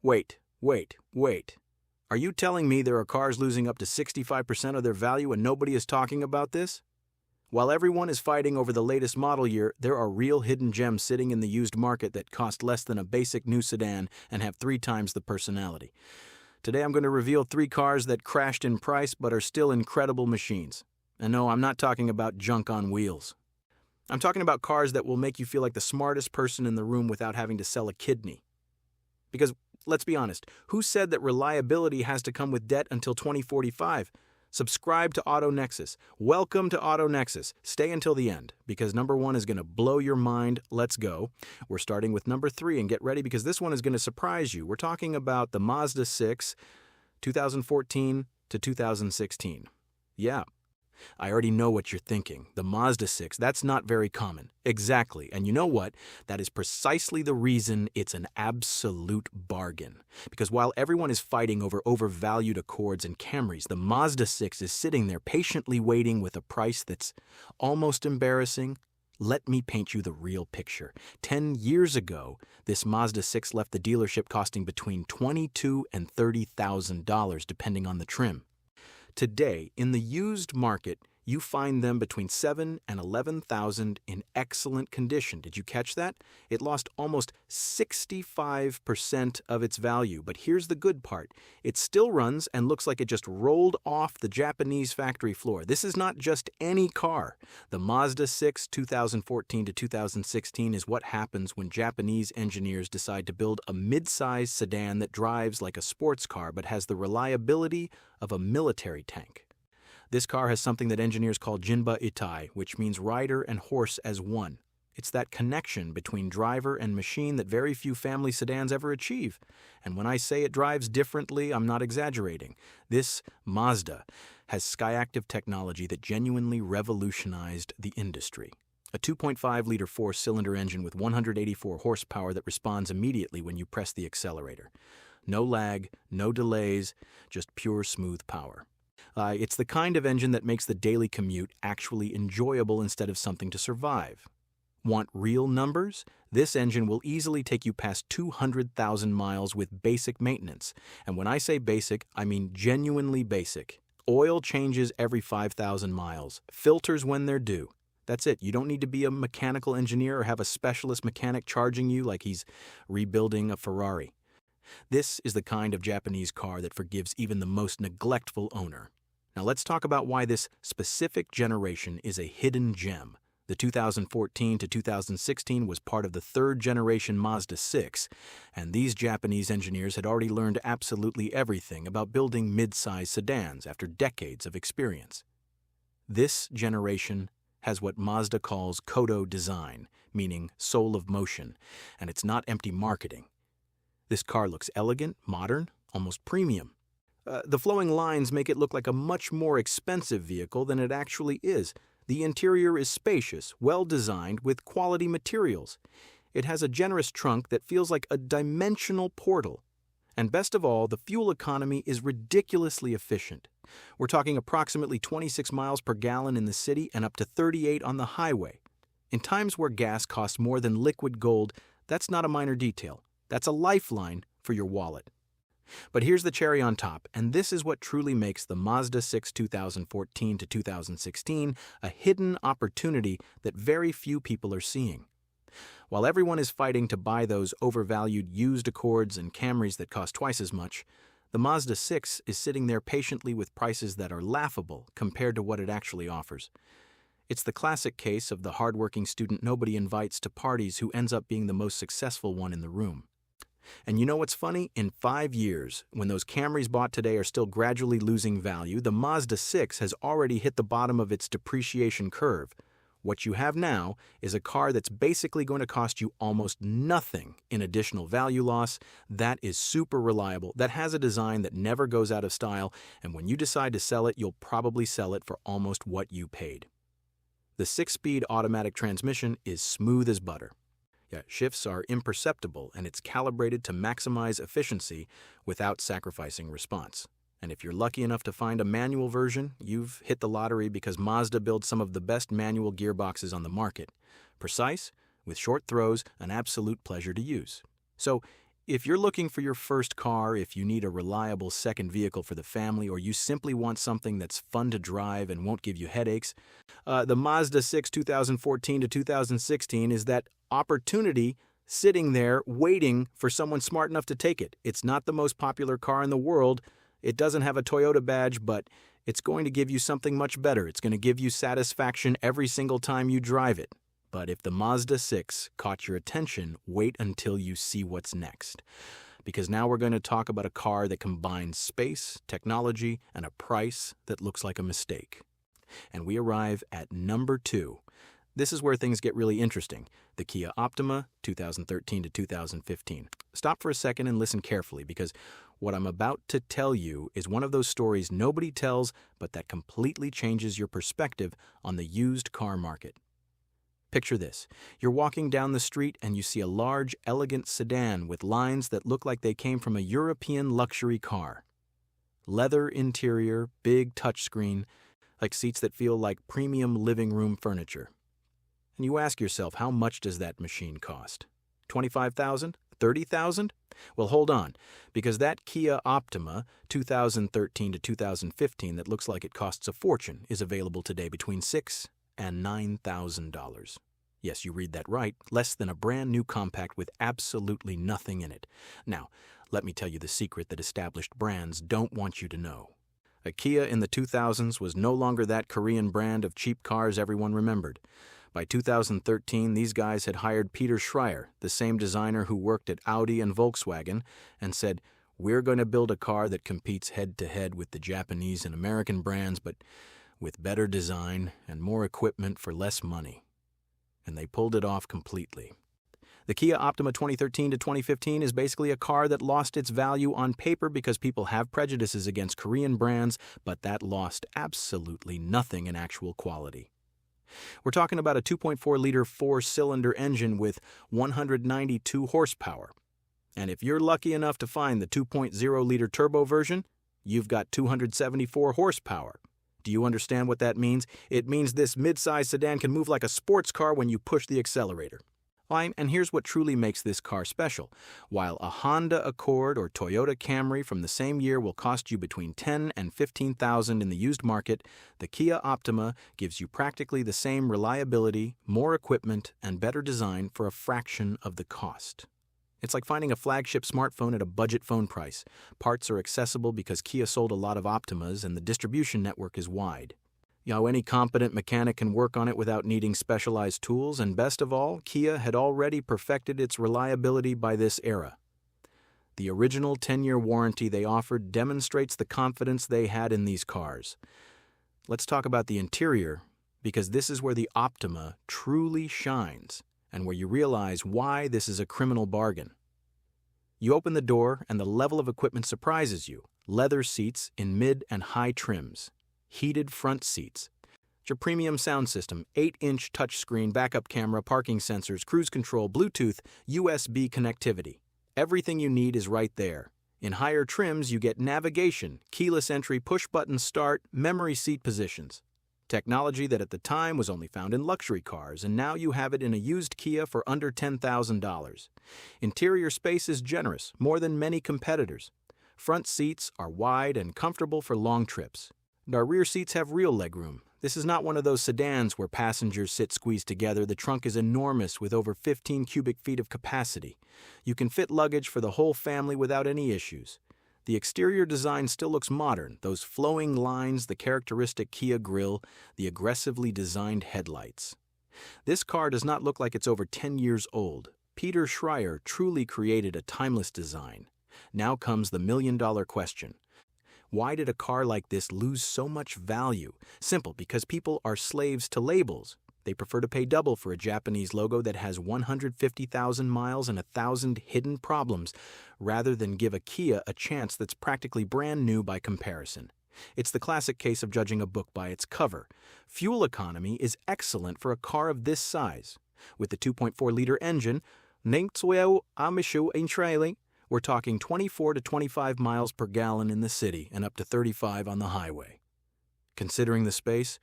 Wait. Are you telling me there are cars losing up to 65% of their value and nobody is talking about this? While everyone is fighting over the latest model year, there are real hidden gems sitting in the used market that cost less than a basic new sedan and have 3 times the personality. Today I'm going to reveal 3 cars that crashed in price but are still incredible machines. And no, I'm not talking about junk on wheels. I'm talking about cars that will make you feel like the smartest person in the room without having to sell a kidney. Because, let's be honest, who said that reliability has to come with debt until 2045? Subscribe to AutoNexus. Welcome to AutoNexus. Stay until the end, because number 1 is going to blow your mind. Let's go. We're starting with number 3, and get ready because this one is going to surprise you. We're talking about the Mazda 6, 2014 to 2016. Yeah. I already know what you're thinking. The Mazda 6, that's not very common. Exactly. And you know what? That is precisely the reason it's an absolute bargain. Because while everyone is fighting over overvalued Accords and Camrys, the Mazda 6 is sitting there patiently waiting with a price that's almost embarrassing. Let me paint you the real picture. 10 years ago, this Mazda 6 left the dealership costing between $22,000 and $30,000 depending on the trim. Today, in the used market, you find them between $7,000 and $11,000 in excellent condition. Did you catch that? It lost almost 65% of its value, but here's the good part. It still runs and looks like it just rolled off the Japanese factory floor. This is not just any car. The Mazda 6 2014 to 2016 is what happens when Japanese engineers decide to build a mid-size sedan that drives like a sports car but has the reliability of a military tank. This car has something that engineers call Jinba Itai, which means rider and horse as one. It's that connection between driver and machine that very few family sedans ever achieve. And when I say it drives differently, I'm not exaggerating. This Mazda has Skyactiv technology that genuinely revolutionized the industry. A 2.5-liter 4-cylinder engine with 184 horsepower that responds immediately when you press the accelerator. No lag, no delays, just pure smooth power. It's the kind of engine that makes the daily commute actually enjoyable instead of something to survive. Want real numbers? This engine will easily take you past 200,000 miles with basic maintenance. And when I say basic, I mean genuinely basic. Oil changes every 5,000 miles. Filters when they're due. That's it. You don't need to be a mechanical engineer or have a specialist mechanic charging you like he's rebuilding a Ferrari. This is the kind of Japanese car that forgives even the most neglectful owner. Now let's talk about why this specific generation is a hidden gem. The 2014 to 2016 was part of the 3rd generation Mazda 6, and these Japanese engineers had already learned absolutely everything about building mid-size sedans after decades of experience. This generation has what Mazda calls Kodo design, meaning soul of motion, and it's not empty marketing. This car looks elegant, modern, almost premium. The flowing lines make it look like a much more expensive vehicle than it actually is. The interior is spacious, well-designed, with quality materials. It has a generous trunk that feels like a dimensional portal. And best of all, the fuel economy is ridiculously efficient. We're talking approximately 26 miles per gallon in the city and up to 38 on the highway. In times where gas costs more than liquid gold, that's not a minor detail. That's a lifeline for your wallet. But here's the cherry on top, and this is what truly makes the Mazda 6 2014 to 2016 a hidden opportunity that very few people are seeing. While everyone is fighting to buy those overvalued used Accords and Camrys that cost twice as much, the Mazda 6 is sitting there patiently with prices that are laughable compared to what it actually offers. It's the classic case of the hardworking student nobody invites to parties who ends up being the most successful one in the room. And you know what's funny? In 5 years, when those Camrys bought today are still gradually losing value, the Mazda 6 has already hit the bottom of its depreciation curve. What you have now is a car that's basically going to cost you almost nothing in additional value loss, that is super reliable, that has a design that never goes out of style, and when you decide to sell it, you'll probably sell it for almost what you paid. The 6-speed automatic transmission is smooth as butter. Shifts are imperceptible, and it's calibrated to maximize efficiency without sacrificing response. And if you're lucky enough to find a manual version, you've hit the lottery because Mazda builds some of the best manual gearboxes on the market. Precise, with short throws, an absolute pleasure to use. So, If you're looking for your first car, if you need a reliable second vehicle for the family, or you simply want something that's fun to drive and won't give you headaches, the Mazda 6 2014 to 2016 is that opportunity sitting there waiting for someone smart enough to take it. It's not the most popular car in the world. It doesn't have a Toyota badge, but it's going to give you something much better. It's going to give you satisfaction every single time you drive it. But if the Mazda 6 caught your attention, wait until you see what's next. Because now we're going to talk about a car that combines space, technology, and a price that looks like a mistake. And we arrive at number 2. This is where things get really interesting. The Kia Optima, 2013 to 2015. Stop for a second and listen carefully, because what I'm about to tell you is one of those stories nobody tells, but that completely changes your perspective on the used car market. Picture this. You're walking down the street and you see a large, elegant sedan with lines that look like they came from a European luxury car. Leather interior, big touchscreen, like seats that feel like premium living room furniture. And you ask yourself, how much does that machine cost? $25,000? $30,000? Well, hold on, because that Kia Optima 2013 to 2015 that looks like it costs a fortune is available today between $6,000 and $9,000. Yes, you read that right, less than a brand new compact with absolutely nothing in it. Now, let me tell you the secret that established brands don't want you to know. A Kia in the 2000s was no longer that Korean brand of cheap cars everyone remembered. By 2013, these guys had hired Peter Schreier, the same designer who worked at Audi and Volkswagen, and said, "We're going to build a car that competes head-to-head with the Japanese and American brands, but with better design and more equipment for less money." And they pulled it off completely. The Kia Optima 2013 to 2015 is basically a car that lost its value on paper because people have prejudices against Korean brands, but that lost absolutely nothing in actual quality. We're talking about a 2.4-liter four-cylinder engine with 192 horsepower. And if you're lucky enough to find the 2.0-liter turbo version, you've got 274 horsepower. Do you understand what that means? It means this mid-size sedan can move like a sports car when you push the accelerator. And here's what truly makes this car special. While a Honda Accord or Toyota Camry from the same year will cost you between $10,000 and $15,000 in the used market, the Kia Optima gives you practically the same reliability, more equipment, and better design for a fraction of the cost. It's like finding a flagship smartphone at a budget phone price. Parts are accessible because Kia sold a lot of Optimas and the distribution network is wide. Any competent mechanic can work on it without needing specialized tools, and best of all, Kia had already perfected its reliability by this era. The original 10-year warranty they offered demonstrates the confidence they had in these cars. Let's talk about the interior, because this is where the Optima truly shines, and where you realize why this is a criminal bargain. You open the door and the level of equipment surprises you. Leather seats in mid and high trims. Heated front seats. Your premium sound system, 8-inch touchscreen, backup camera, parking sensors, cruise control, Bluetooth, USB connectivity. Everything you need is right there. In higher trims, you get navigation, keyless entry, push-button start, memory seat positions. Technology that at the time was only found in luxury cars, and now you have it in a used Kia for under $10,000. Interior space is generous, more than many competitors. Front seats are wide and comfortable for long trips. Our rear seats have real legroom. This is not one of those sedans where passengers sit squeezed together. The trunk is enormous with over 15 cubic feet of capacity. You can fit luggage for the whole family without any issues. The exterior design still looks modern, those flowing lines, the characteristic Kia grille, the aggressively designed headlights. This car does not look like it's over 10 years old. Peter Schreier truly created a timeless design. Now comes the million-dollar question. Why did a car like this lose so much value? Simple, because people are slaves to labels. They prefer to pay double for a Japanese logo that has 150,000 miles and 1,000 hidden problems, rather than give a Kia a chance that's practically brand new by comparison. It's the classic case of judging a book by its cover. Fuel economy is excellent for a car of this size. With the 2.4-liter engine, we're talking 24 to 25 miles per gallon in the city and up to 35 on the highway. Considering the space,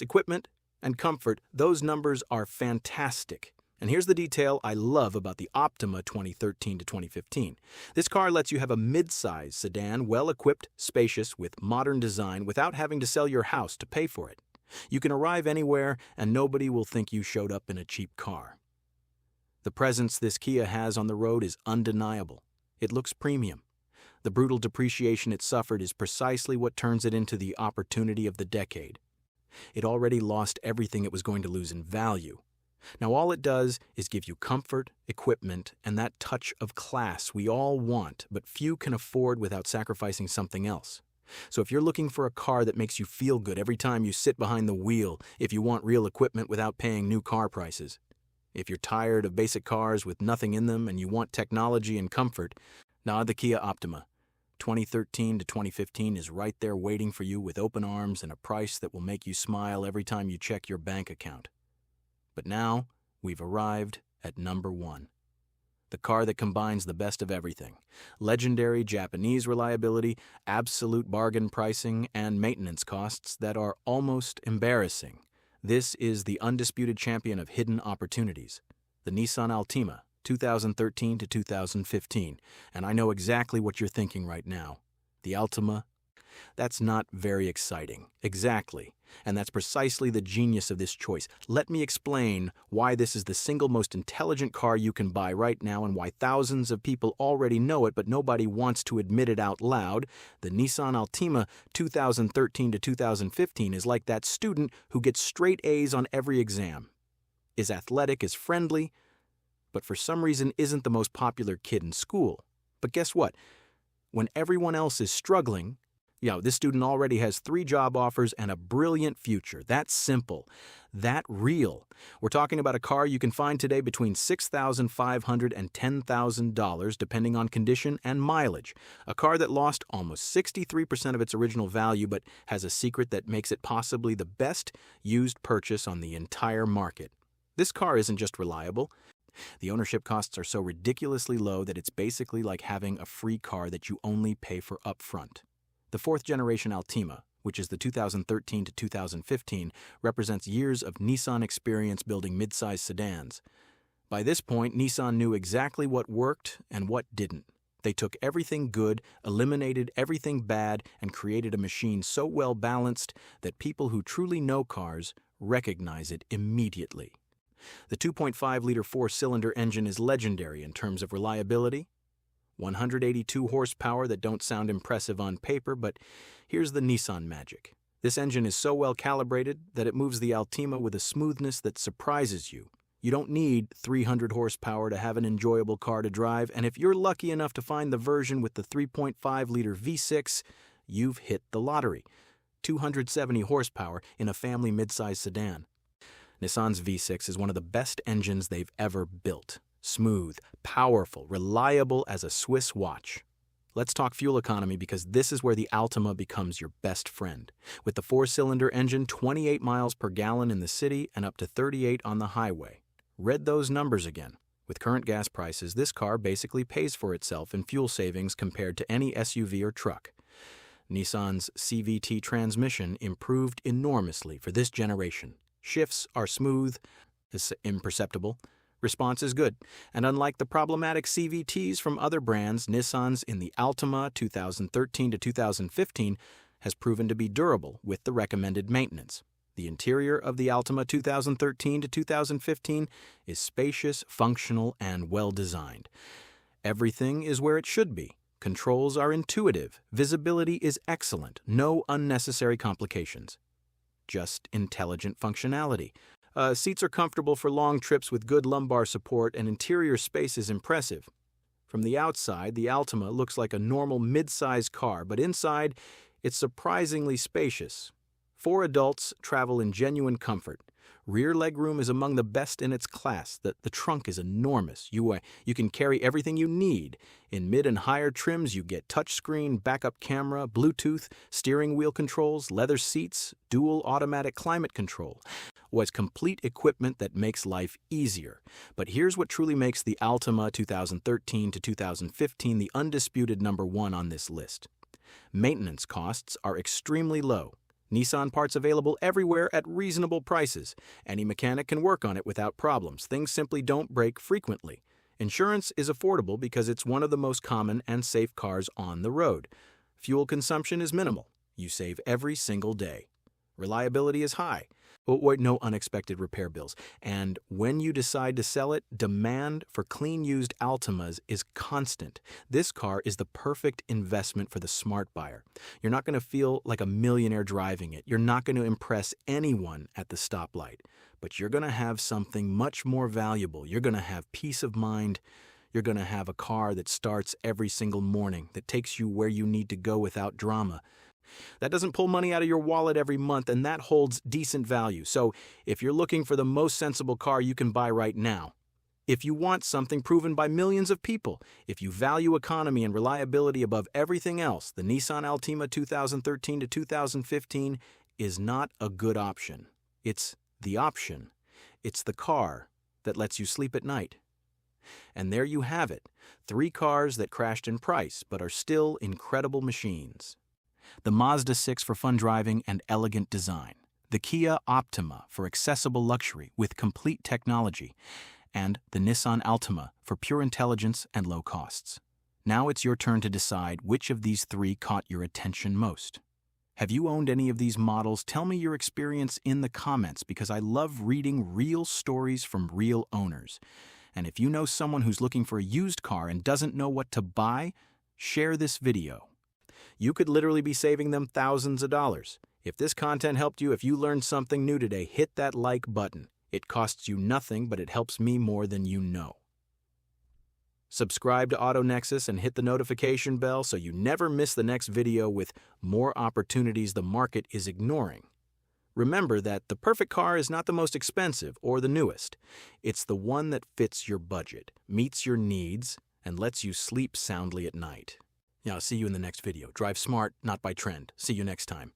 equipment, and comfort, those numbers are fantastic. And here's the detail I love about the Optima 2013 to 2015. This car lets you have a mid-size sedan, well-equipped, spacious, with modern design without having to sell your house to pay for it. You can arrive anywhere and nobody will think you showed up in a cheap car. The presence this Kia has on the road is undeniable. It looks premium. The brutal depreciation it suffered is precisely what turns it into the opportunity of the decade. It already lost everything it was going to lose in value. Now all it does is give you comfort, equipment, and that touch of class we all want, but few can afford without sacrificing something else. So if you're looking for a car that makes you feel good every time you sit behind the wheel, if you want real equipment without paying new car prices, if you're tired of basic cars with nothing in them and you want technology and comfort, the Kia Optima 2013 to 2015 is right there waiting for you with open arms and a price that will make you smile every time you check your bank account. But now, we've arrived at number one. The car that combines the best of everything: legendary Japanese reliability, absolute bargain pricing, and maintenance costs that are almost embarrassing. This is the undisputed champion of hidden opportunities, the Nissan Altima, 2013 to 2015. And I know exactly what you're thinking right now. The Altima? That's not very exciting. Exactly. And that's precisely the genius of this choice. Let me explain why this is the single most intelligent car you can buy right now and why thousands of people already know it, but nobody wants to admit it out loud. The Nissan Altima 2013 to 2015 is like that student who gets straight A's on every exam, is athletic, is friendly, but for some reason isn't the most popular kid in school. But guess what? When everyone else is struggling, this student already has 3 job offers and a brilliant future. That's simple. That real. We're talking about a car you can find today between $6,500 and $10,000, depending on condition and mileage. A car that lost almost 63% of its original value, but has a secret that makes it possibly the best used purchase on the entire market. This car isn't just reliable. The ownership costs are so ridiculously low that it's basically like having a free car that you only pay for upfront. The 4th-generation Altima, which is the 2013 to 2015, represents years of Nissan experience building midsize sedans. By this point, Nissan knew exactly what worked and what didn't. They took everything good, eliminated everything bad, and created a machine so well balanced that people who truly know cars recognize it immediately. The 2.5-liter 4-cylinder engine is legendary in terms of reliability. 182 horsepower that don't sound impressive on paper, but here's the Nissan magic. This engine is so well calibrated that it moves the Altima with a smoothness that surprises you. You don't need 300 horsepower to have an enjoyable car to drive, and if you're lucky enough to find the version with the 3.5-liter V6, you've hit the lottery. 270 horsepower in a family midsize sedan. Nissan's V6 is one of the best engines they've ever built. Smooth, powerful, reliable as a Swiss watch. Let's talk fuel economy because this is where the Altima becomes your best friend. With the 4-cylinder engine, 28 miles per gallon in the city and up to 38 on the highway. Read those numbers again. With current gas prices, this car basically pays for itself in fuel savings compared to any SUV or truck. Nissan's CVT transmission improved enormously for this generation. Shifts are smooth, imperceptible. Response is good, and unlike the problematic CVTs from other brands, Nissan's in the Altima 2013 to 2015 has proven to be durable with the recommended maintenance. The interior of the Altima 2013 to 2015 is spacious, functional, and well-designed. Everything is where it should be. Controls are intuitive, visibility is excellent, no unnecessary complications. Just intelligent functionality. Seats are comfortable for long trips with good lumbar support, and interior space is impressive. From the outside, the Altima looks like a normal mid-size car, but inside, it's surprisingly spacious. 4 adults travel in genuine comfort. Rear legroom is among the best in its class. The trunk is enormous. You can carry everything you need. In mid and higher trims, you get touchscreen, backup camera, Bluetooth, steering wheel controls, leather seats, dual automatic climate control. It's complete equipment that makes life easier. But here's what truly makes the Altima 2013 to 2015 the undisputed number one on this list. Maintenance costs are extremely low. Nissan parts available everywhere at reasonable prices. Any mechanic can work on it without problems. Things simply don't break frequently. Insurance is affordable because it's one of the most common and safe cars on the road. Fuel consumption is minimal. You save every single day. Reliability is high. No unexpected repair bills. And when you decide to sell it, demand for clean used Altimas is constant. This car is the perfect investment for the smart buyer. You're not going to feel like a millionaire driving it. You're not going to impress anyone at the stoplight. But you're going to have something much more valuable. You're going to have peace of mind. You're going to have a car that starts every single morning, that takes you where you need to go without drama. That doesn't pull money out of your wallet every month, and that holds decent value. So if you're looking for the most sensible car you can buy right now, if you want something proven by millions of people, if you value economy and reliability above everything else, the Nissan Altima 2013 to 2015 is not a good option. It's the option. It's the car that lets you sleep at night. And there you have it, 3 cars that crashed in price but are still incredible machines. The Mazda 6 for fun driving and elegant design, the Kia Optima for accessible luxury with complete technology, and the Nissan Altima for pure intelligence and low costs. Now it's your turn to decide which of these 3 caught your attention most. Have you owned any of these models? Tell me your experience in the comments, because I love reading real stories from real owners. And if you know someone who's looking for a used car and doesn't know what to buy, share this video. You could literally be saving them thousands of dollars. If this content helped you, if you learned something new today, hit that like button. It costs you nothing, but it helps me more than you know. Subscribe to AutoNexus and hit the notification bell so you never miss the next video with more opportunities the market is ignoring. Remember that the perfect car is not the most expensive or the newest. It's the one that fits your budget, meets your needs, and lets you sleep soundly at night. Yeah, I'll see you in the next video. Drive smart, not by trend. See you next time.